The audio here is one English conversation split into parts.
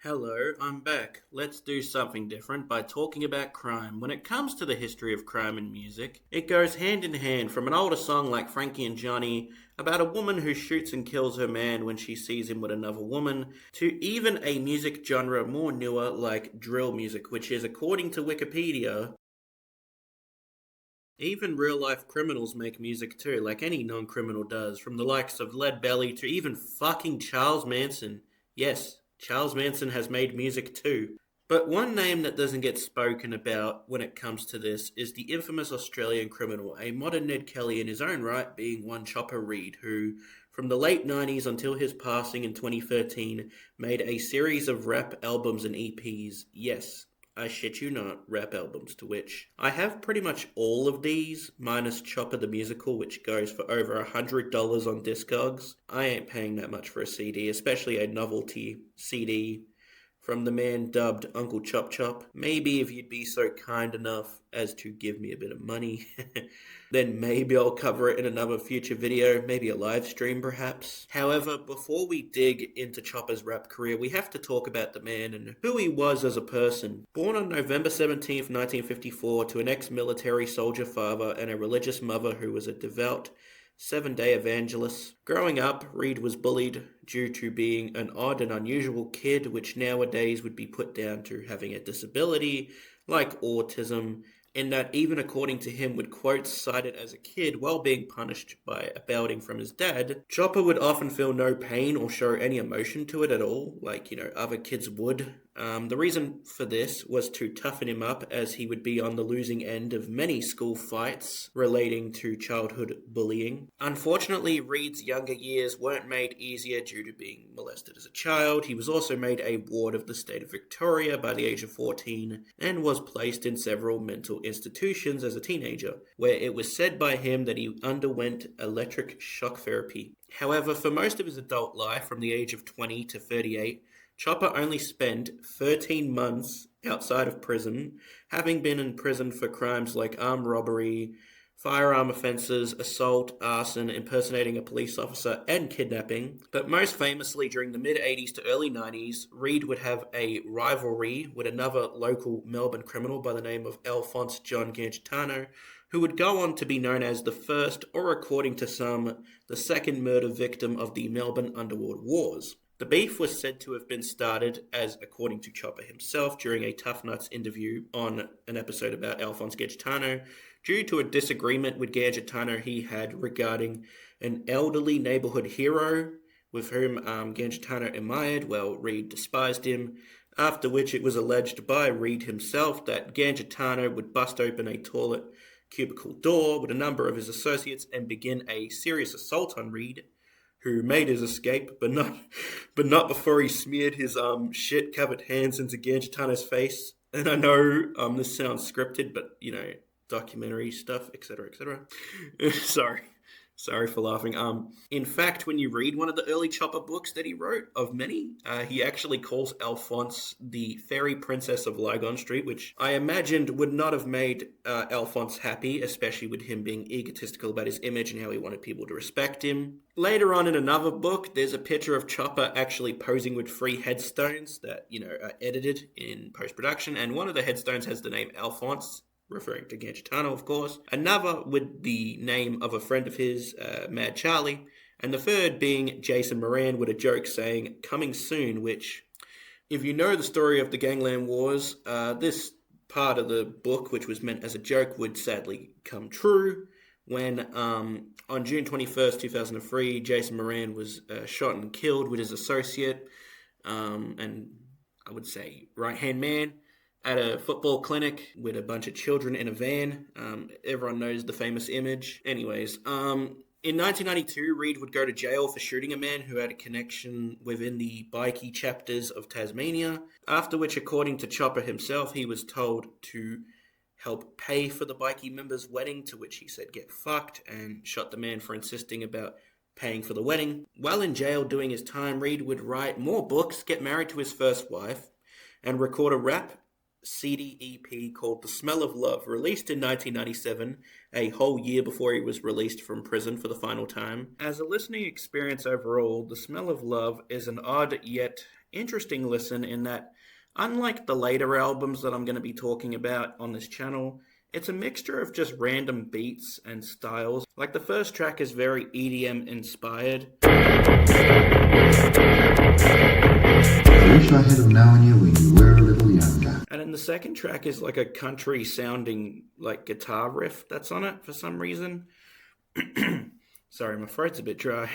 Hello, I'm back. Let's do something different by talking about crime. When it comes to the history of crime in music, it goes hand in hand from an older song like Frankie and Johnny about a woman who shoots and kills her man when she sees him with another woman, to even a music genre more newer like drill music, which is, according to Wikipedia, even real life criminals make music too, like any non criminal does, from the likes of Lead Belly to even fucking Charles Manson. Yes, Charles Manson has made music too. But one name that doesn't get spoken about when it comes to this is the infamous Australian criminal, a modern Ned Kelly in his own right, being one Chopper Read, who, from the late 90s until his passing in 2013, made a series of rap albums and EPs. Yes, I shit you not, rap albums, to which I have pretty much all of these, minus Chopper the Musical, which goes for over $100 on discogs. I ain't paying that much for a CD, especially a novelty CD from the man dubbed Uncle Chop Chop. Maybe if you'd be so kind enough as to give me a bit of money, then maybe I'll cover it in another future video, maybe a live stream perhaps. However, before we dig into Chopper's rap career, we have to talk about the man and who he was as a person. Born on November 17th, 1954, to an ex-military soldier father and a religious mother who was a devout Seven-day Evangelist. Growing up, Reed was bullied due to being an odd and unusual kid, which nowadays would be put down to having a disability like autism, in that even according to him would quote cite it as a kid while being punished by a belting from his dad. Chopper would often feel no pain or show any emotion to it at all, like, other kids would. The reason for this was to toughen him up, as he would be on the losing end of many school fights relating to childhood bullying. Unfortunately, Reed's younger years weren't made easier due to being molested as a child. He was also made a ward of the state of Victoria by the age of 14 and was placed in several mental institutions as a teenager, where it was said by him that he underwent electric shock therapy. However, for most of his adult life, from the age of 20 to 38, Chopper only spent 13 months outside of prison, having been in prison for crimes like armed robbery, firearm offences, assault, arson, impersonating a police officer, and kidnapping. But most famously, during the mid-80s to early 90s, Reed would have a rivalry with another local Melbourne criminal by the name of Alphonse John Gangitano, who would go on to be known as the first, or according to some, the second murder victim of the Melbourne Underworld Wars. The beef was said to have been started, as according to Chopper himself, during a Tough Nuts interview on an episode about Alphonse Gangitano, due to a disagreement with Gangitano he had regarding an elderly neighbourhood hero with whom Gangitano admired, while Reed despised him, after which it was alleged by Reed himself that Gangitano would bust open a toilet cubicle door with a number of his associates and begin a serious assault on Reed, who made his escape, but not before he smeared his shit-covered hands into Gangitano's face. And I know this sounds scripted, but documentary stuff, etc., etc. Sorry for laughing. In fact, when you read one of the early Chopper books that he wrote, of many, he actually calls Alphonse the fairy princess of Lygon Street, which I imagined would not have made Alphonse happy, especially with him being egotistical about his image and how he wanted people to respect him. Later on in another book, there's a picture of Chopper actually posing with 3 headstones that, are edited in post-production, and one of the headstones has the name Alphonse, referring to Gangitano, of course. Another with the name of a friend of his, Mad Charlie. And the third being Jason Moran with a joke saying, "coming soon," which, if you know the story of the Gangland Wars, this part of the book, which was meant as a joke, would sadly come true when, on June 21st, 2003, Jason Moran was shot and killed with his associate, and I would say right-hand man, at a football clinic with a bunch of children in a van. Everyone knows the famous image. Anyways, in 1992, Reed would go to jail for shooting a man who had a connection within the bikie chapters of Tasmania, after which, according to Chopper himself, he was told to help pay for the bikie member's wedding, to which he said, "get fucked," and shot the man for insisting about paying for the wedding. While in jail doing his time, Reed would write more books, get married to his first wife, and record a rap CD EP called The Smell of Love, released in 1997, a whole year before he was released from prison for the final time. As a listening experience overall, The Smell of Love is an odd yet interesting listen in that, unlike the later albums that I'm going to be talking about on this channel, it's a mixture of just random beats and styles. Like the first track is very EDM inspired. I wish I had known you when you were a little younger. And then the second track is like a country sounding like guitar riff that's on it for some reason. Sorry, my throat's a bit dry.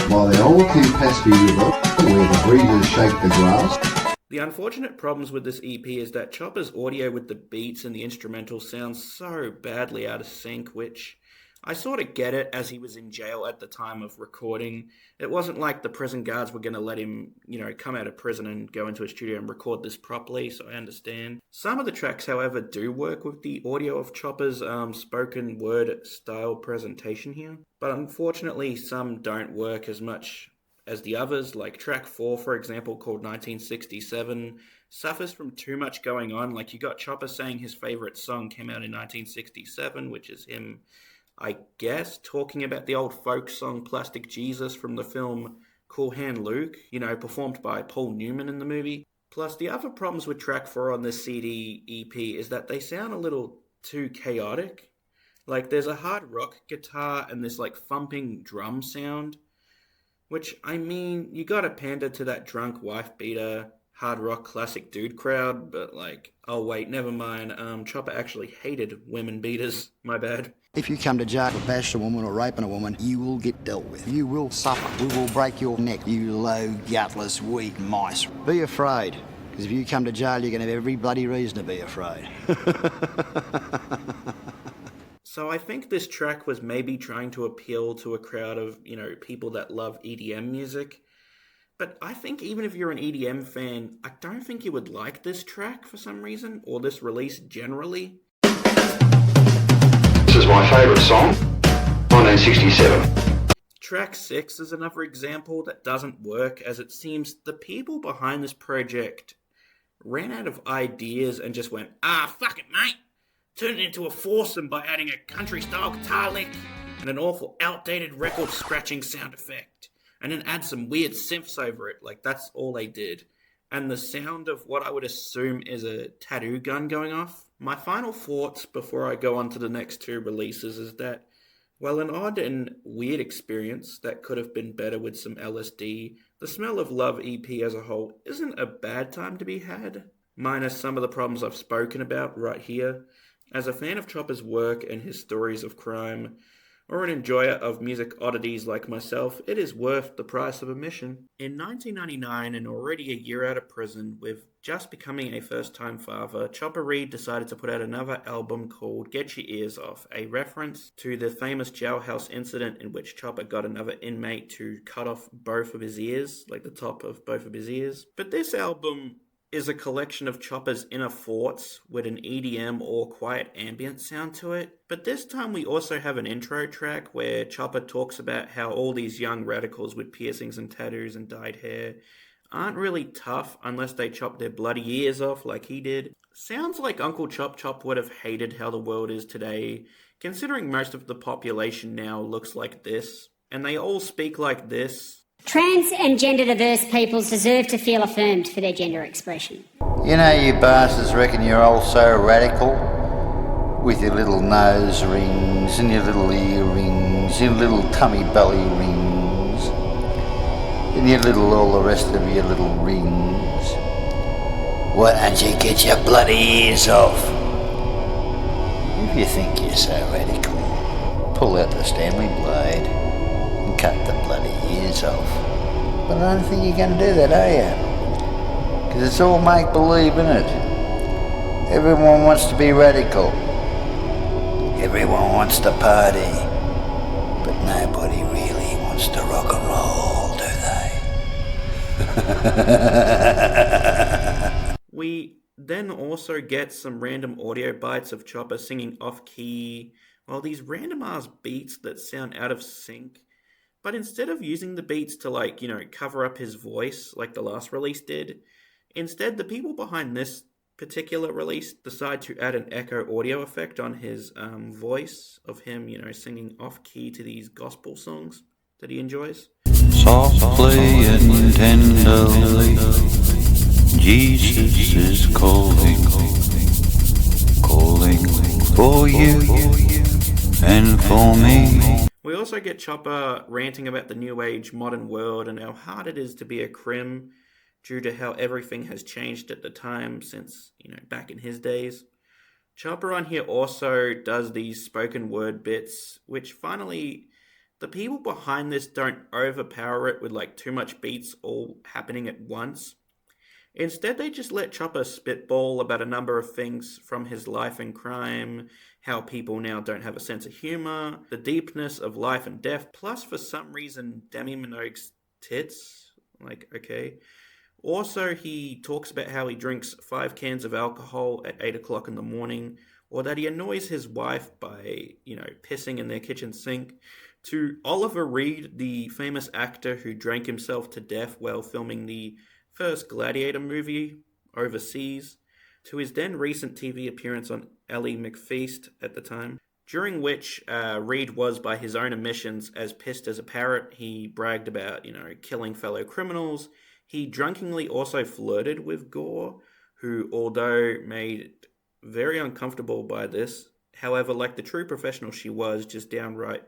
By the old Campaspe River, where the breezes shake the grass. The unfortunate problems with this EP is that Chopper's audio with the beats and the instrumental sounds so badly out of sync, which I sort of get it, as he was in jail at the time of recording. It wasn't like the prison guards were going to let him, come out of prison and go into a studio and record this properly, so I understand. Some of the tracks, however, do work with the audio of Chopper's spoken word style presentation here. But unfortunately, some don't work as much as the others, like track 4, for example, called 1967, suffers from too much going on. Like, you got Chopper saying his favorite song came out in 1967, which is him, I guess, talking about the old folk song Plastic Jesus from the film Cool Hand Luke, performed by Paul Newman in the movie. Plus, the other problems with track 4 on this CD EP is that they sound a little too chaotic. Like, there's a hard rock guitar and this, thumping drum sound, which, you gotta pander to that drunk wife beater, hard rock classic dude crowd, but oh wait, never mind, Chopper actually hated women beaters, my bad. If you come to jail for bashing a woman or raping a woman, you will get dealt with. You will suffer. We will break your neck, you low, gutless, weak mice. Be afraid, because if you come to jail, you're going to have every bloody reason to be afraid. So I think this track was maybe trying to appeal to a crowd of, people that love EDM music. But I think even if you're an EDM fan, I don't think you would like this track for some reason, or this release generally. This is my favourite song, 1967. Track 6 is another example that doesn't work, as it seems the people behind this project ran out of ideas and just went, fuck it, mate. Turn it into a foursome by adding a country-style guitar lick and an awful outdated record scratching sound effect. And then add some weird synths over it. That's all they did. And the sound of what I would assume is a tattoo gun going off. My final thoughts before I go on to the next 2 releases is that, while an odd and weird experience that could have been better with some LSD, the Smell of Love EP as a whole isn't a bad time to be had, minus some of the problems I've spoken about right here. As a fan of Chopper's work and his stories of crime, or an enjoyer of music oddities like myself, it is worth the price of admission. In 1999, and already a year out of prison, with just becoming a first-time father, Chopper Reed decided to put out another album called Get Your Ears Off, a reference to the famous jailhouse incident in which Chopper got another inmate to cut off both of his ears, the top of both of his ears. But this album is a collection of Chopper's inner thoughts with an EDM or quiet ambient sound to it. But this time we also have an intro track where Chopper talks about how all these young radicals with piercings and tattoos and dyed hair aren't really tough unless they chop their bloody ears off like he did. Sounds like Uncle Chop Chop would have hated how the world is today, considering most of the population now looks like this, and they all speak like this. Trans and gender diverse peoples deserve to feel affirmed for their gender expression. You know, you bastards reckon you're all so radical, with your little nose rings and your little earrings, your little tummy belly rings, and your little, all the rest of your little rings. Why don't you get your bloody ears off? If you think you're so radical, pull out the Stanley blade and cut the bloody ears off. But I don't think you're going to do that, are you? Because it's all make-believe, isn't it? Everyone wants to be radical. Everyone wants to party. But nobody really wants to rock and roll, do they? We then also get some random audio bites of Chopper singing off-key, while these random-ass beats that sound out of sync. But instead of using the beats to, cover up his voice like the last release did, instead the people behind this particular release decide to add an echo audio effect on his voice of him, singing off key to these gospel songs that he enjoys. Softly and tenderly, Jesus is calling, calling for you and for me. We also get Chopper ranting about the new age modern world and how hard it is to be a crim due to how everything has changed at the time since, back in his days. Chopper on here also does these spoken word bits, which finally, the people behind this don't overpower it with like too much beats all happening at once. Instead, they just let Chopper spitball about a number of things from his life and crime, how people now don't have a sense of humor, the deepness of life and death, plus for some reason, Demi Minogue's tits. Like, okay. Also, he talks about how he drinks 5 cans of alcohol at 8 o'clock in the morning, or that he annoys his wife by, pissing in their kitchen sink, to Oliver Reed, the famous actor who drank himself to death while filming the first Gladiator movie overseas, to his then recent TV appearance on Ally McFeast at the time, during which Reed was, by his own admissions, as pissed as a parrot. He bragged about, killing fellow criminals. He drunkenly also flirted with Gore, who, although made very uncomfortable by this, however, like the true professional she was, just downright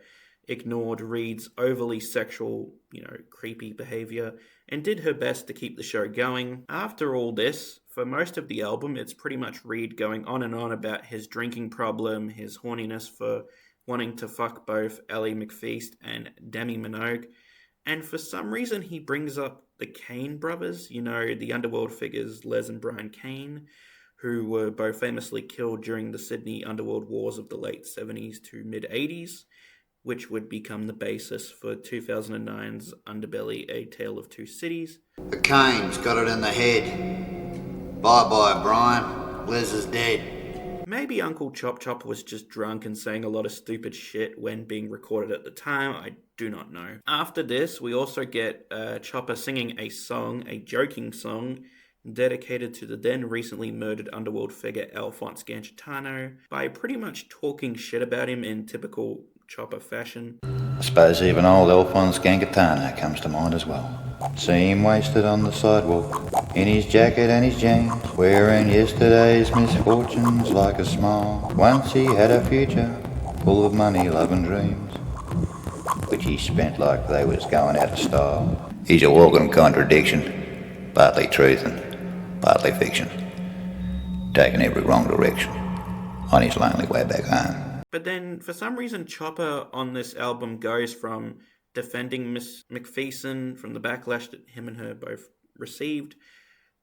ignored Reed's overly sexual, creepy behavior, and did her best to keep the show going. After all this, for most of the album, it's pretty much Reed going on and on about his drinking problem, his horniness for wanting to fuck both Ally McFeast and Demi Minogue, and for some reason he brings up the Kane brothers, the underworld figures Les and Brian Kane, who were both famously killed during the Sydney underworld wars of the late 70s to mid-80s, which would become the basis for 2009's Underbelly, A Tale of Two Cities. The Kane's got it in the head. Bye-bye, Brian. Les is dead. Maybe Uncle Chop Chop was just drunk and saying a lot of stupid shit when being recorded at the time. I do not know. After this, we also get Chopper singing a song, a joking song, dedicated to the then recently murdered underworld figure Alphonse Gangitano, by pretty much talking shit about him in typical Chopper fashion. I suppose even old Alphonse Gangitano comes to mind as well. See him wasted on the sidewalk, in his jacket and his jeans, wearing yesterday's misfortunes like a smile. Once he had a future, full of money, love and dreams, which he spent like they was going out of style. He's a walking contradiction, partly truth and partly fiction, taking every wrong direction on his lonely way back home. But then, for some reason, Chopper on this album goes from defending Miss McPherson from the backlash that him and her both received,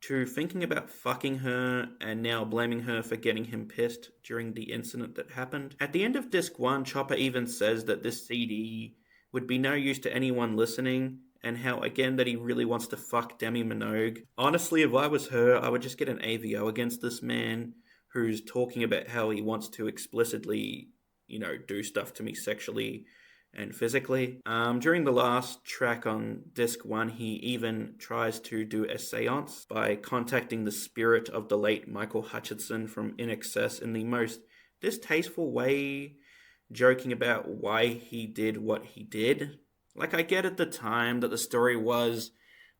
to thinking about fucking her and now blaming her for getting him pissed during the incident that happened. At the end of disc 1, Chopper even says that this CD would be no use to anyone listening, and how, again, that he really wants to fuck Demi Minogue. Honestly, if I was her, I would just get an AVO against this man who's talking about how he wants to explicitly, do stuff to me sexually and physically. During the last track on disc 1, he even tries to do a seance by contacting the spirit of the late Michael Hutchinson from In Excess in the most distasteful way, joking about why he did what he did. Like, I get at the time that the story was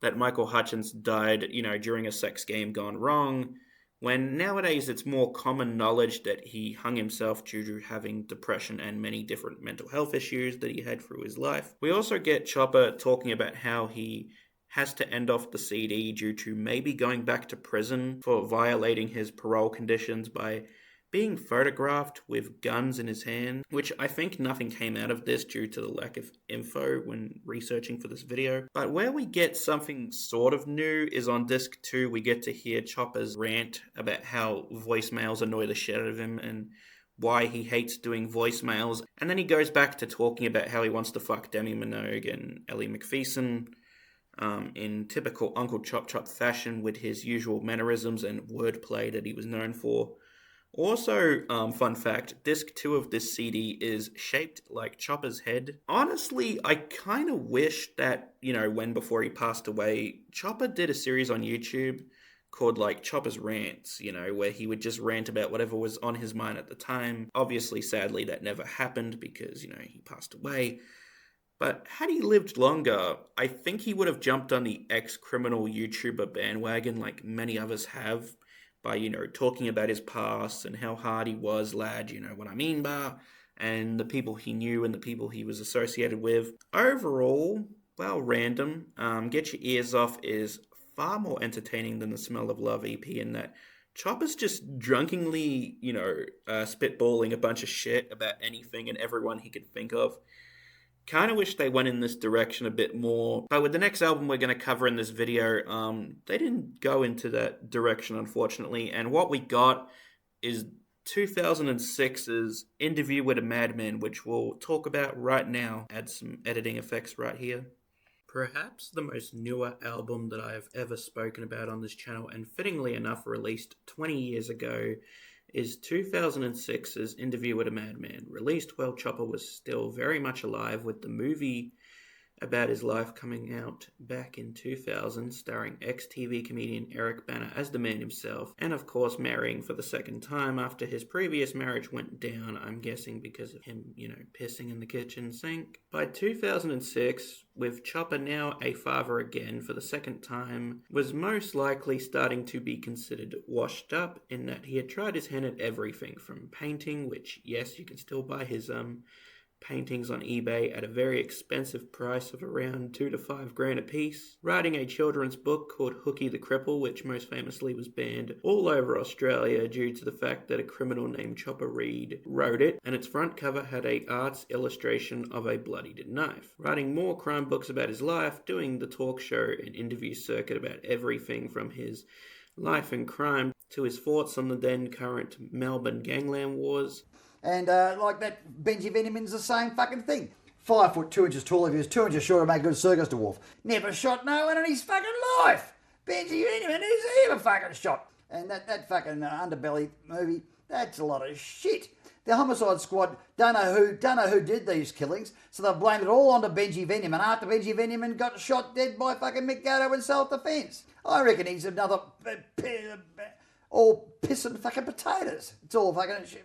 that Michael Hutchins died, during a sex game gone wrong, when nowadays it's more common knowledge that he hung himself due to having depression and many different mental health issues that he had through his life. We also get Chopper talking about how he has to end off the CD due to maybe going back to prison for violating his parole conditions by being photographed with guns in his hand, which I think nothing came out of this due to the lack of info when researching for this video. But where we get something sort of new is on disc 2, we get to hear Chopper's rant about how voicemails annoy the shit out of him and why he hates doing voicemails. And then he goes back to talking about how he wants to fuck Demi Minogue and Ally McPherson in typical Uncle Chop Chop fashion with his usual mannerisms and wordplay that he was known for. Also, fun fact, disc 2 of this CD is shaped like Chopper's head. Honestly, I kind of wish that, before he passed away, Chopper did a series on YouTube called like Chopper's Rants, where he would just rant about whatever was on his mind at the time. Obviously, sadly, that never happened because, he passed away. But had he lived longer, I think he would have jumped on the ex-criminal YouTuber bandwagon like many others have by, talking about his past and how hard he was, lad, what I mean, bar, and the people he knew and the people he was associated with. Overall, well, random. Get Your Ears Off is far more entertaining than the Smell of Love EP in that Chopper's just drunkenly, spitballing a bunch of shit about anything and everyone he could think of. Kind of wish they went in this direction a bit more. But with the next album we're going to cover in this video, they didn't go into that direction, unfortunately. And what we got is 2006's Interview with a Madman, which we'll talk about right now. Add some editing effects right here. Perhaps the most newer album that I have ever spoken about on this channel, and fittingly enough released 20 years ago, is 2006's Interview with a Madman, released while Chopper was still very much alive, with the movie about his life coming out back in 2000, starring ex-TV comedian Eric Bana as the man himself, and of course marrying for the second time after his previous marriage went down, I'm guessing because of him, pissing in the kitchen sink. By 2006, with Chopper now a father again for the second time, was most likely starting to be considered washed up in that he had tried his hand at everything from painting, which yes, you can still buy his paintings on eBay at a very expensive price of around $2 to $5 grand a piece, writing a children's book called Hooky the Cripple, which most famously was banned all over Australia due to the fact that a criminal named Chopper Read wrote it, and its front cover had a art's illustration of a bloodied knife. Writing more crime books about his life, doing the talk show and interview circuit about everything from his life and crime to his thoughts on the then current Melbourne gangland wars. And like that, Benji Veneman's the same fucking thing. 5 foot 2 inches tall, if he was 2 inches short, to make a good circus dwarf. Never shot no one in his fucking life. Benji Veneman, who's ever fucking shot? And that fucking Underbelly movie, that's a lot of shit. The Homicide Squad don't know who did these killings, so they blamed it all onto Benji Veneman after Benji Veneman got shot dead by fucking Mick Gatto in self-defence. I reckon he's another all piss and fucking potatoes. It's all fucking shit,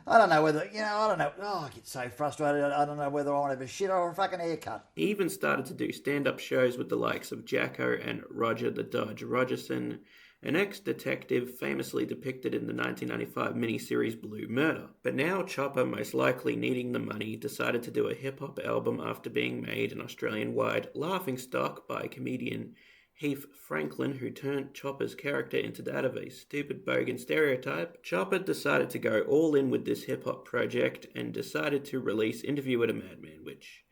I don't know whether, I don't know. Oh, I get so frustrated. I don't know whether I want to have a shit or a fucking haircut. He even started to do stand-up shows with the likes of Jacko and Roger the Dodge Rogerson, an ex-detective famously depicted in the 1995 miniseries Blue Murder. But now Chopper, most likely needing the money, decided to do a hip-hop album after being made an Australian-wide laughingstock by comedian Heath Franklin, who turned Chopper's character into that of a stupid bogan stereotype. Chopper decided to go all in with this hip-hop project and decided to release Interview with a Madman, which,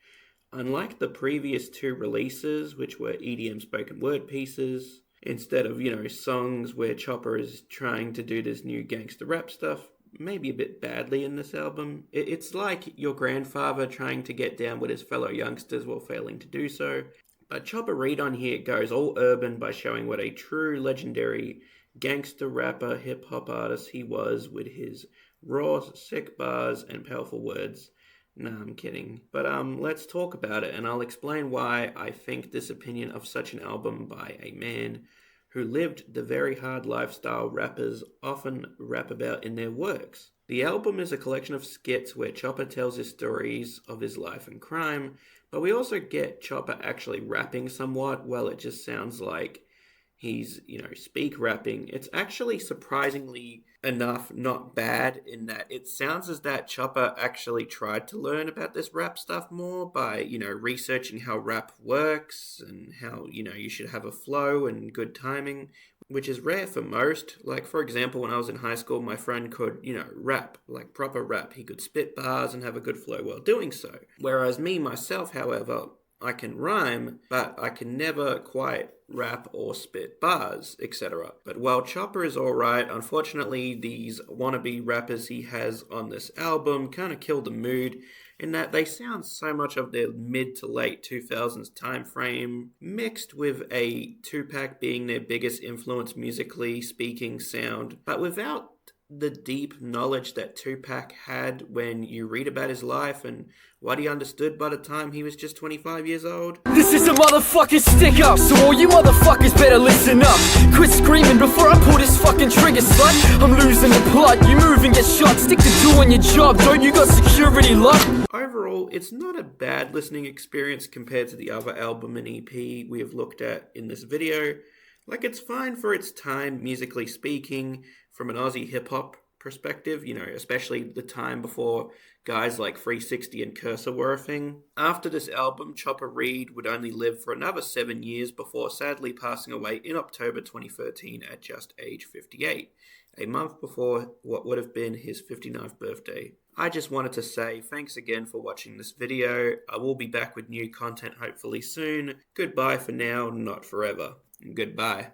unlike the previous two releases, which were EDM spoken word pieces, instead of, songs where Chopper is trying to do this new gangster rap stuff, maybe a bit badly in this album. It's like your grandfather trying to get down with his fellow youngsters while failing to do so. But Chopper Read on here goes all urban by showing what a true legendary gangster rapper, hip-hop artist he was with his raw, sick bars and powerful words. Nah, I'm kidding. But let's talk about it, and I'll explain why I think this opinion of such an album by a man who lived the very hard lifestyle rappers often rap about in their works. The album is a collection of skits where Chopper tells his stories of his life and crime, but we also get Chopper actually rapping somewhat. Well, it just sounds like he's, speak rapping. It's actually surprisingly enough not bad in that it sounds as that Chopper actually tried to learn about this rap stuff more by, researching how rap works and how, you should have a flow and good timing, which is rare for most. Like, for example, when I was in high school, my friend could, rap, like proper rap. He could spit bars and have a good flow while doing so. Whereas me, myself, however, I can rhyme, but I can never quite rap or spit bars, etc. But while Chopper is alright, unfortunately these wannabe rappers he has on this album kind of kill the mood in that they sound so much of their mid to late 2000s time frame, mixed with a Tupac being their biggest influence musically speaking sound, but without the deep knowledge that Tupac had when you read about his life and what he understood by the time he was just 25 years old. This is a motherfucking stick up, so all you motherfuckers better listen up. Quit screaming before I pull this fucking trigger, slut. I'm losing the plot, you move and get shot. Stick to doing your job, don't you got security locked? Overall, it's not a bad listening experience compared to the other album and EP we have looked at in this video. Like, it's fine for its time, musically speaking, from an Aussie hip-hop perspective, you know, especially the time before guys like 360 and Cursor were a thing. After this album, Chopper Read would only live for another 7 years before sadly passing away in October 2013 at just age 58, a month before what would have been his 59th birthday. I just wanted to say thanks again for watching this video. I will be back with new content hopefully soon. Goodbye for now, not forever. Goodbye.